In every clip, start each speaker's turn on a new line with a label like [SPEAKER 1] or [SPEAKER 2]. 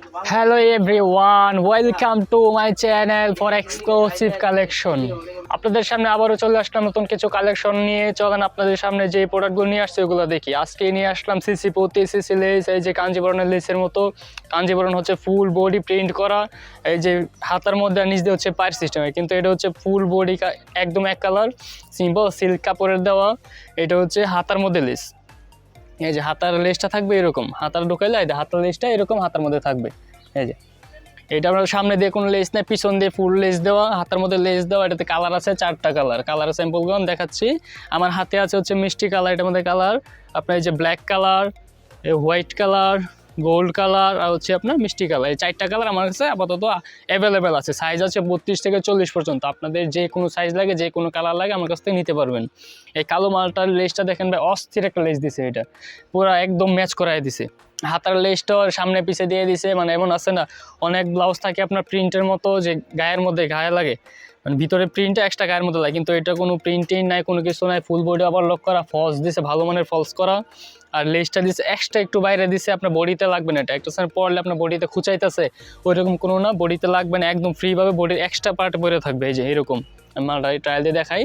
[SPEAKER 1] Hello everyone, welcome to my channel for exclusive collection. আপনাদের সামনে আবারও চলে আসলাম নতুন কিছু কালেকশন নিয়ে। চলেন আপনাদের সামনে যে প্রোডাক্টগুলো নিয়ে আসছে ওগুলো দেখি। আজকে নিয়ে আসলাম সিসি পতি, সিসি লেস, এই যে কাঞ্জিবরণের লেসের মতো। কাঞ্জিবরণ হচ্ছে ফুল বডি প্রিন্ট করা, এই যে হাতার মধ্যে নিচ দিয়ে হচ্ছে পায়ের সিস্টেমে, কিন্তু এটা হচ্ছে ফুল বডি একদম এক কালার সিম্পল সিল্ক কাপড়ের দেওয়া। এটা হচ্ছে হাতার মধ্যে লেস, এই যে হাতার লেসটা থাকবে এরকম, হাতার ঢুকাইলে এই যে হাতার লেসটা এরকম হাতার মধ্যে থাকবে। এই যে এটা আমরা সামনে দিয়ে কোনো লেস নেই, পিছন দিয়ে ফুল লেস দেওয়া, হাতার মধ্যে লেস দেওয়া। এটাতে কালার আছে 4টা কালার। কালার স্যাম্পলগুলো আমি দেখাচ্ছি। আমার হাতে আছে হচ্ছে মিষ্টি কালার, এটার মধ্যে কালার আপনার এই যে black colour, white colour, gold colour আর হচ্ছে আপনার মিষ্টি কালার। এই 4টা কালার আমার কাছে আপাতত অ্যাভেলেবেল আছে। সাইজ আছে 32 থেকে 40 পর্যন্ত। আপনাদের যে কোনো সাইজ লাগে, যে কোনো কালার লাগে আমার কাছ থেকে নিতে পারবেন। এই কালো মালটার লেসটা দেখেন ভাই, অস্থির একটা লেস দিছে, এটা পুরো একদম ম্যাচ করাই দিছে। হাতার লেসটা সামনে পিছে দিয়ে দিছে, মানে এমন আছে না অনেক ব্লাউজ থাকে আপনার প্রিন্টের মতো যে গায়ের মধ্যে গায়ে লাগে, মানে ভিতরে প্রিন্টটা এক্সট্রা গায়ের মধ্যে লাগে, কিন্তু এটা কোনো প্রিন্টিং নাই, কোনো কিছু নাই। ফুল বডি আবার লক করা, ফলস দিছে, ভালো মানের ফলস করা। আর লেসটা দিছে এক্সট্রা একটু বাইরে দিছে, আপনার বডিতে লাগবে না। এটা একটা সময় পরলে আপনার বডিতে খুঁচাইতেছে ওইরকম কোনো না, বডিতে লাগবে না, একদম ফ্রিভাবে বডির এক্সট্রা পার্টে পরে থাকবে। এই যে এরকম মালটা ট্রায়াল দিয়ে দেখাই।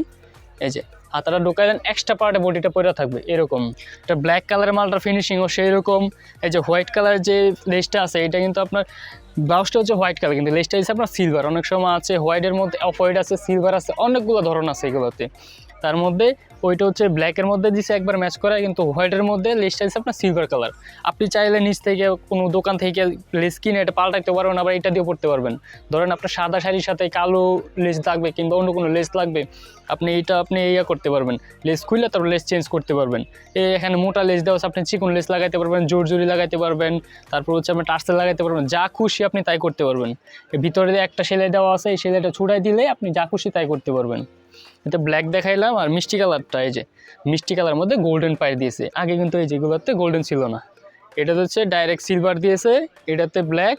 [SPEAKER 1] এই যে হাতাটা ঢোকাইলেন, এক্সট্রা পার্টে বডিটা পরে থাকবে এরকম। এটা ব্ল্যাক কালারের মালটার ফিনিশিংও সেই রকম। এই যে হোয়াইট কালার যে লেসটা আছে, এটা কিন্তু আপনার ব্লাউজটা হচ্ছে হোয়াইট কালার, কিন্তু লেসটা হচ্ছে আপনার সিলভার। অনেক সময় আছে হোয়াইটের মধ্যে অফ হোয়াইট আছে, সিলভার আছে, অনেকগুলো ধরন আছে এগুলোতে। তার মধ্যে ওইটা হচ্ছে ব্ল্যাকের মধ্যে দিছে একবার ম্যাচ করা, কিন্তু হোয়াইটের মধ্যে লেসটা দিচ্ছে আপনার সিলভার কালার। আপনি চাইলে নিচ থেকে কোনো দোকান থেকে লেস কিনে এটা পাল্টাতে পারবেন, আবার এটা দিয়ে পড়তে পারবেন। ধরেন আপনার সাদা শাড়ির সাথে কালো লেস লাগবে কিংবা অন্য কোনো লেস লাগবে, আপনি ইয়া করতে পারবেন, লেস খুললে তারপর লেস চেঞ্জ করতে পারবেন। এখানে মোটা লেস দেওয়া আছে, আপনি চিকন লেস লাগাইতে পারবেন, জোরজুরি লাগাইতে পারবেন, তারপর হচ্ছে আপনি টার্সেল লাগাইতে পারবেন, যা খুশি আপনি তাই করতে পারবেন। ভিতরে দিয়ে একটা সেলাই দেওয়া আছে, এই সেলাইটা ছুড়াই দিলে আপনি যা খুশি তাই করতে পারবেন। এটা ব্ল্যাক দেখাইলাম। আর মিষ্টি কালারটা, এই যে মিষ্টি কালার মধ্যে গোল্ডেন পাই দিয়েছে। আগে কিন্তু এই যেগুলোতে গোল্ডেন ছিল না, এটাতে হচ্ছে ডাইরেক্ট সিলভার দিয়েছে, এটাতে ব্ল্যাক,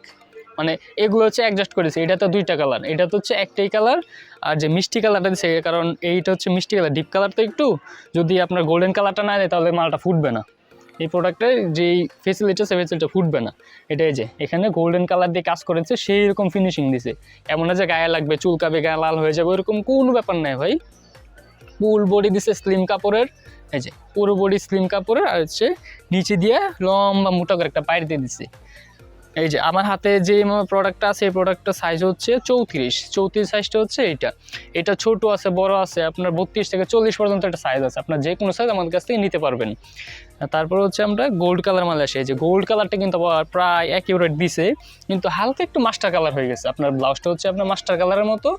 [SPEAKER 1] মানে এগুলো হচ্ছে অ্যাডজাস্ট করেছে। এটাতে 2টা কালার, এটাতে হচ্ছে একটাই কালার। আর যে মিষ্টি কালারটা দিচ্ছে, কারণ এইটা হচ্ছে মিষ্টি কালার, ডিপ কালার তো একটু, যদি আপনার গোল্ডেন কালারটা না দেয় তাহলে মালটা ফুটবে না। এই প্রোডাক্টের যেই ফেসিলিটি আছে ফেসিলিটিটা ফুটবে না। এটাই যে এখানে গোল্ডেন কালার দিয়ে কাজ করেছে, সেই রকম ফিনিশিং দিছে। এমন না যে গায়ে লাগবে, চুলকাবে, গায়ে লাল হয়ে যাবে, ওরকম কোনো ব্যাপার নাই ভাই। ফুল বডি দিছে স্লিম কাপড়ের, এই যে পুরো বডি স্লিম কাপড়ের। আর হচ্ছে নিচে দিয়ে লম্বা মোটা করে একটা পাইর দিয়ে দিছে। এই যে আমার হাতে যে প্রোডাক্টটা আছে, এই প্রোডাক্টটার সাইজ হচ্ছে 34 সাইজটা হচ্ছে এটা ছোট আছে, বড় আছে, আপনার 32 থেকে 40 পর্যন্ত একটা সাইজ আছে। আপনার যে কোনো সাইজ আমাদের কাছ থেকে নিতে পারবেন। তারপর হচ্ছে আমরা গোল্ড কালার মাল আসে, এই যে গোল্ড কালারটা কিন্তু প্রায় অ্যাকিউরেট দিছে, কিন্তু হালকা একটু মাস্টার কালার হয়ে গেছে। আপনার ব্লাউজটা হচ্ছে আপনার মাস্টার কালারের মতো,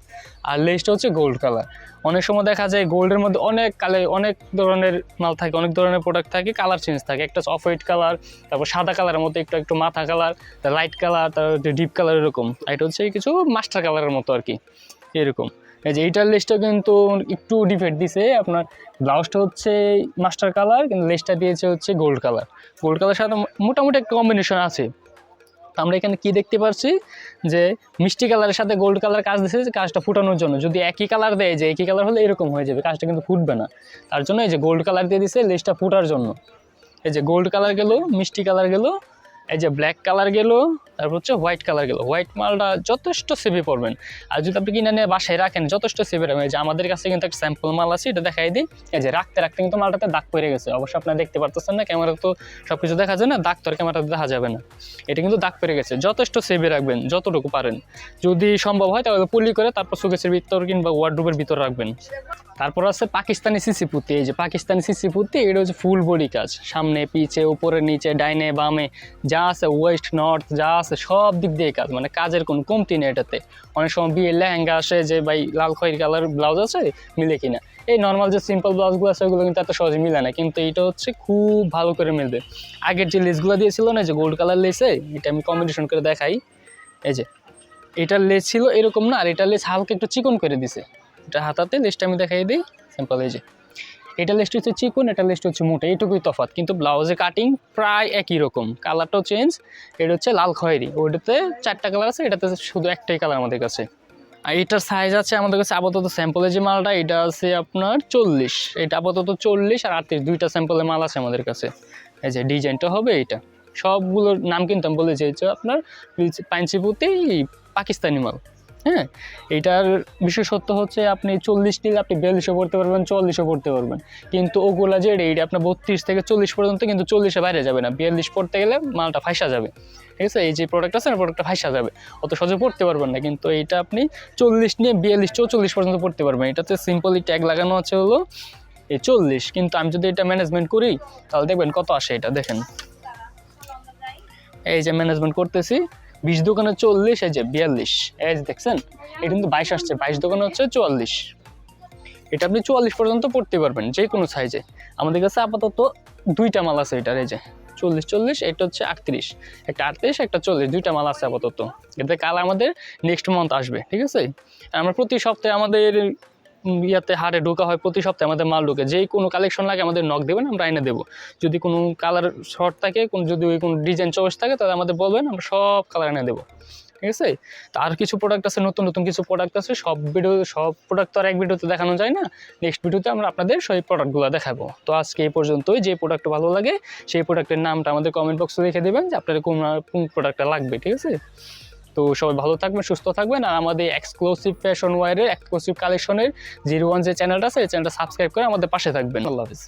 [SPEAKER 1] আর লেসটা হচ্ছে গোল্ড কালার। অনেক সময় দেখা যায় গোল্ডের মধ্যে অনেক ধরনের মাল থাকে, অনেক ধরনের প্রোডাক্ট থাকে, কালার চেঞ্জ থাকে। একটা অফ হোয়াইট কালার, তারপর সাদা কালারের মতো একটু মাথা কালার, লাইট কালার, তারপর ডিপ কালার, এরকম। এটা হচ্ছে কিছু মাস্টার কালারের মতো আর কি, এরকম। এই যে এইটার লেসটা কিন্তু একটু ডিফেক্ট দিছে। আপনার ব্লাউজটা হচ্ছে মাস্টার কালার, কিন্তু লেসটা দিয়েছে হচ্ছে গোল্ড কালার। গোল্ড কালার সাথে মোটামুটি একটা কম্বিনেশন আছে। আমরা এখানে কি দেখতে পাচ্ছি যে মিষ্টি কালারের সাথে গোল্ড কালার কাজ দিয়েছে, কাজটা ফুটানোর জন্য। যদি একই কালার দেয়, যে একই কালার হলে এরকম হয়ে যাবে, কাজটা কিন্তু ফুটবে না। তার জন্য এই যে গোল্ড কালার দিয়ে দিছে লেসটা ফুটার জন্য। এই যে গোল্ড কালার গেল, মিষ্টি কালার গেল, এই যে ব্ল্যাক কালার গেল, তারপর হচ্ছে হোয়াইট কালার গেল। হোয়াইট মালটা যথেষ্ট সেভে পড়বেন, আর যদি আপনি কিনে নিয়ে বাসায় রাখেন যথেষ্ট সেভে রাখবেন। এই যে আমাদের কাছে কিন্তু একটা স্যাম্পল মাল আছে, এটা দেখাই দিই। এই যে রাখতে রাখতে কিন্তু মালটাতে দাগ পড়ে গেছে। অবশ্যই আপনারা দেখতে পারতেছেন না, ক্যামেরা তো সব কিছু দেখা যায় না, দাগ তো আর ক্যামেরাতে দেখা যাবে না। এটা কিন্তু দাগ পড়ে গেছে, যথেষ্ট সেভে রাখবেন যতটুকু পারেন। যদি সম্ভব হয় তাহলে পলি করে তারপর সুকেসের ভিতর কিংবা ওয়ার্ডরোবের ভিতর রাখবেন। তারপর আছে পাকিস্তানি সিসি পুঁতি। এই যে পাকিস্তানি সিসি পুঁতি, এটা হচ্ছে ফুল বডি কাজ, সামনে পিছে উপরে নিচে ডাইনে বামে যা আছে, ওয়েস্ট নর্থ যা আছে সব দিক দিয়ে কাজ, মানে কাজের কোনো কমতি নেই এটাতে। অনেক সময় বিয়ের লেহেঙ্গা আসে যে ভাই লাল খয়েরি কালার ব্লাউজ আছে, মিলে কিনা। এই নর্মাল যে সিম্পল ব্লাউজগুলো আছে ওগুলো কিন্তু এত সহজে মিলে না, কিন্তু এটা হচ্ছে খুব ভালো করে মিলবে। আগের যে লেসগুলো দিয়েছিল না, যে গোল্ড কালার লেসে, এটা আমি কম্বিনেশন করে দেখাই। এই যে এটার লেস ছিল এরকম না, আর এটার লেস হালকা একটু চিকন করে দিছে। এটা হাতাতে লেসটা আমি দেখাই দিই সিম্পল। এই যে এটা লেসটা হচ্ছে চিকন, এটা লেসটা হচ্ছে মোটা, এইটুকুই তফাৎ, কিন্তু ব্লাউজে কাটিং প্রায় একই রকম। কালারটাও চেঞ্জ, এটা হচ্ছে লাল খয়েরি, ওইটাতে 4টা কালার আছে, এটাতে শুধু একটাই কালার আমাদের কাছে। আর এটার সাইজ আছে আমাদের কাছে আপাতত স্যাম্পলের যে মালটা, এটা আছে আপনার 40, এটা আপাতত 40 আর 38 2টা স্যাম্পলের মাল আছে আমাদের কাছে। এই যে ডিজাইনটা হবে এটা। সবগুলোর নাম কিন্তু আমি বলে চাইছি আপনার পাঞ্চিপুতি পাকিস্তানি মাল। হ্যাঁ, এটার বিশেষত্ব হচ্ছে আপনি 40 নিলে আপনি 42-ও পড়তে পারবেন, 44-ও পড়তে পারবেন, কিন্তু ওগুলা যে এইটা আপনার 32 থেকে 40 পর্যন্ত, কিন্তু 40-এর বাইরে যাবে না। 42 পড়তে গেলে মালটা ফাইসা যাবে, ঠিক আছে? এই যে প্রোডাক্ট আছে না, প্রোডাক্টটা ফাইসা যাবে, অত সহজে পড়তে পারবেন না। কিন্তু এইটা আপনি 40 নিয়ে 42-44 পর্যন্ত পড়তে পারবেন। এটাতে সিম্পলি ট্যাগ লাগানো আছে হলো এই 40, কিন্তু আমি যদি এটা ম্যানেজমেন্ট করি তাহলে দেখবেন কত আসে। এটা দেখেন, এই যে ম্যানেজমেন্ট করতেছি, 20 দোকানে 40, এই যে 42, এই যে দেখছেন এটা কিন্তু 22 আসছে, 22 দোকানে হচ্ছে 44। এটা আপনি 44 পর্যন্ত পড়তে পারবেন যে কোনো সাইজে। আমাদের কাছে আপাতত দুইটা মাল আছে এটার, এই যে 40, এটা হচ্ছে 38, একটা 38 একটা 40, দুইটা মাল আছে আপাতত। এতে কাল আমাদের নেক্সট মান্থ আসবে, ঠিক আছে? আমরা প্রতি সপ্তাহে আমাদের ইয়াতে হারে ঢোকা হয়, প্রতি সপ্তাহে আমাদের মাল ঢোকে। যেই কোনো কালেকশন লাগে আমাদের নক দেবেন, আমরা এনে দেবো। যদি কোনো কালার শর্ট থাকে, যদি ওই কোনো ডিজাইন চয়েস থাকে, তাহলে আমাদের বলবেন, আমরা সব কালার এনে দেবো, ঠিক আছে? তো আর কিছু প্রোডাক্ট আছে, নতুন নতুন কিছু প্রোডাক্ট আছে। সব প্রোডাক্ট তো আর এক ভিডিওতে দেখানো যায় না। নেক্সট ভিডিওতে আমরা আপনাদের সেই প্রোডাক্টগুলো দেখাবো। তো আজকে এই পর্যন্তই। যে প্রোডাক্ট ভালো লাগে সেই প্রোডাক্টের নামটা আমাদের কমেন্ট বক্সে লিখে দেবেন যে আপনাদের কোন প্রোডাক্টটা লাগবে, ঠিক আছে? তো সবাই ভালো থাকবেন, সুস্থ থাকবেন। আর আমাদের এক্সক্লুসিভ ফ্যাশন ওয়্যারের এক্সক্লুসিভ কালেকশনের 01 যে চ্যানেলটা আছে, এই চ্যানেলটা সাবস্ক্রাইব করে আমাদের পাশে থাকবেন। আল্লাহ হাফিজ।